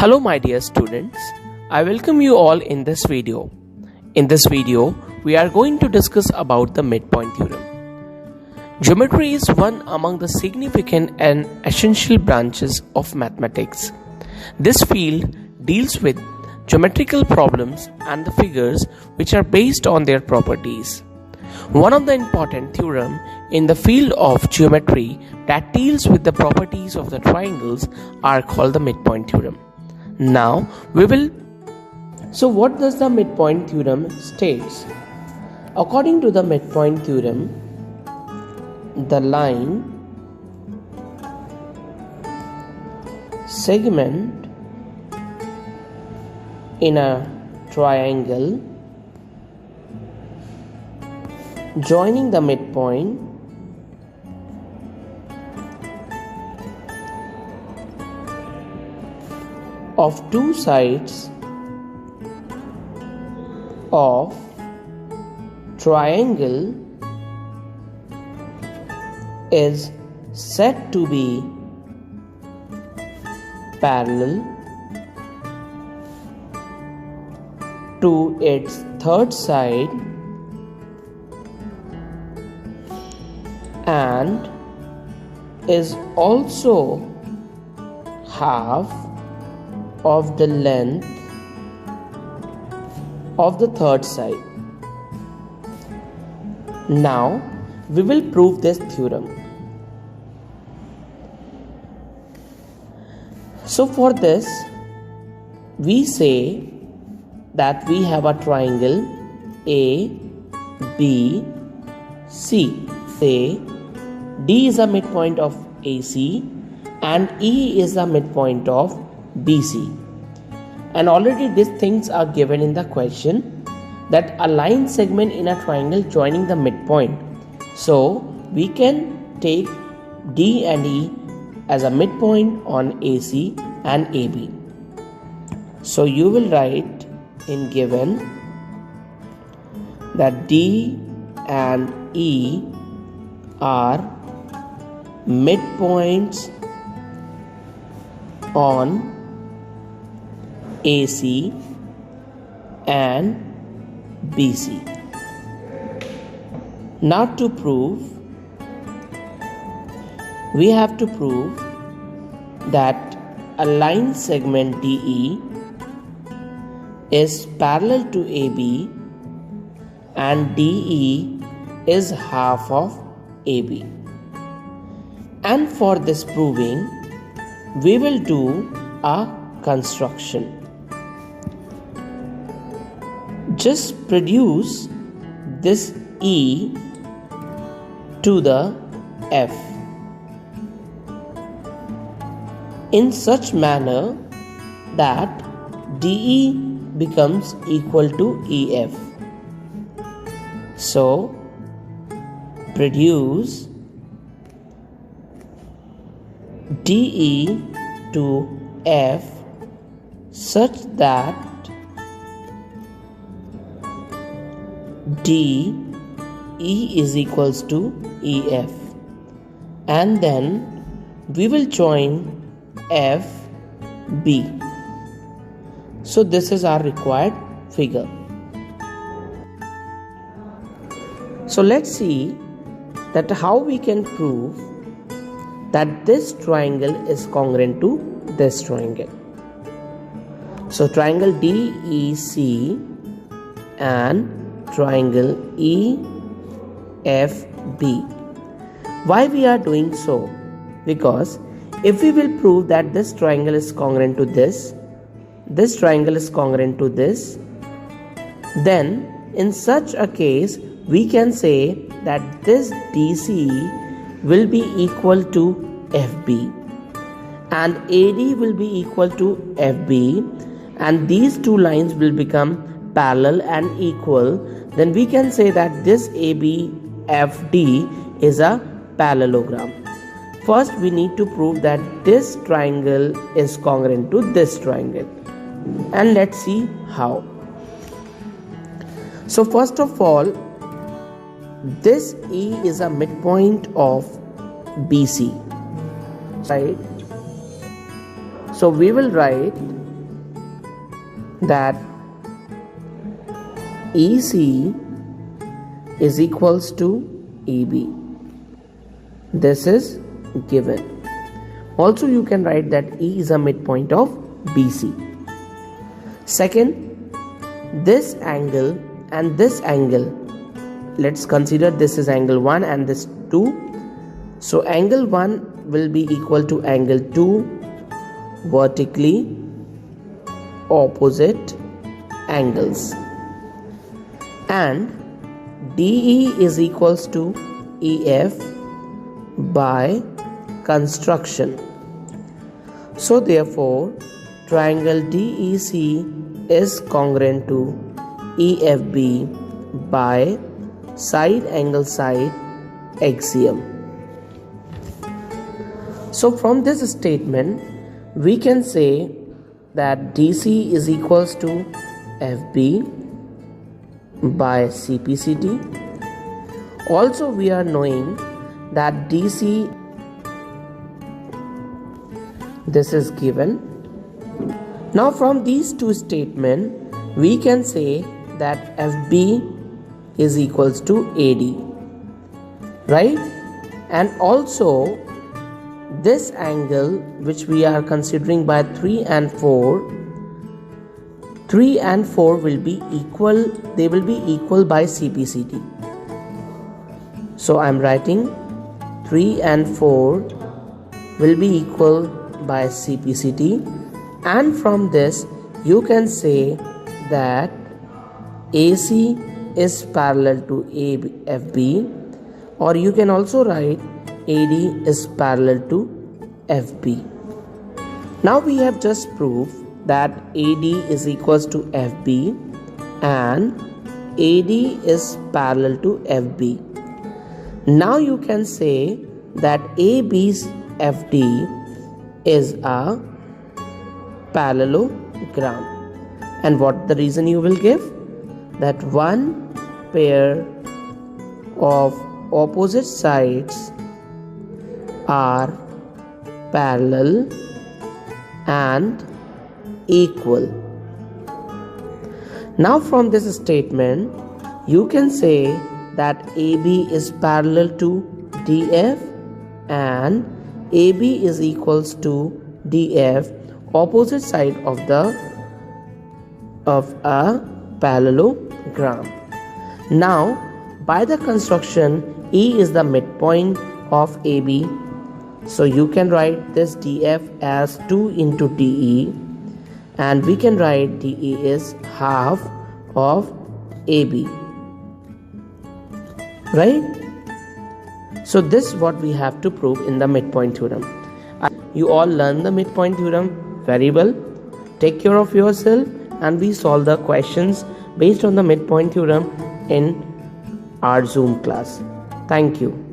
Hello my dear students, I welcome you all in this video. In this video, we are going to discuss about the midpoint theorem. Geometry is one among the significant and essential branches of mathematics. This field deals with geometrical problems and the figures which are based on their properties. One of the important theorems in the field of geometry that deals with the properties of the triangles are called the midpoint theorem. Now So what does the midpoint theorem states? According to the midpoint theorem, the line segment in a triangle joining the midpoint of two sides of triangle is said to be parallel to its third side and is also half of the length of the third side. Now we will prove this theorem. So for this we say that we have a triangle A, B, C. Say D is a midpoint of AC and E is the midpoint of BC. And already these things are given in the question, that a line segment in a triangle joining the midpoint. So we can take D and E as a midpoint on AC and AB. So you will write in given that D and E are midpoints on AC and BC. Now to prove, we have to prove that a line segment DE is parallel to AB and DE is half of AB. And for this proving, we will do a construction. Just produce this E to the F in such manner that DE becomes equal to EF. So produce DE to F such that DE is equals to EF, and then we will join FB. So this is our required figure. So let's see that how we can prove that this triangle is congruent to this triangle. So triangle DEC and triangle EFB. Why we are doing so? Because if we will prove that this triangle is congruent to this triangle is congruent to this, then in such a case we can say that this DC will be equal to FB and AD will be equal to FB, and these two lines will become parallel and equal. Then we can say that this ABFD is a parallelogram. First we need to prove that this triangle is congruent to this triangle, and let's see how. So first of all, this E is a midpoint of BC, right? So we will write that EC is equals to EB. This is given. Also, you can write that E is a midpoint of BC. Second, this angle and this angle, let's consider this is angle 1 and this 2. So angle 1 will be equal to angle 2 vertically opposite angles, and DE is equals to EF by construction. So therefore triangle DEC is congruent to EFB by side angle side axiom. So from this statement we can say that DC is equals to FB by CPCT. Also we are knowing that DC, this is given. Now from these two statements we can say that FB is equals to AD, right? And also this angle which we are considering by 3 and 4, 3 and 4 will be equal, they will be equal by CPCT. So I am writing 3 and 4 will be equal by CPCT, and from this you can say that AC is parallel to FB, or you can also write AD is parallel to FB. Now we have just proved that AD is equals to FB and AD is parallel to FB. Now you can say that AB's FD is a parallelogram. And what the reason you will give? That one pair of opposite sides are parallel and equal. Now from this statement you can say that AB is parallel to DF and AB is equals to DF, opposite side of a parallelogram. Now by the construction, E is the midpoint of AB, so you can write this DF as 2 into DE, and we can write DE is half of AB, right? So this is what we have to prove in the midpoint theorem. You all learn the midpoint theorem very well. Take care of yourself, and we solve the questions based on the midpoint theorem in our Zoom class. Thank you.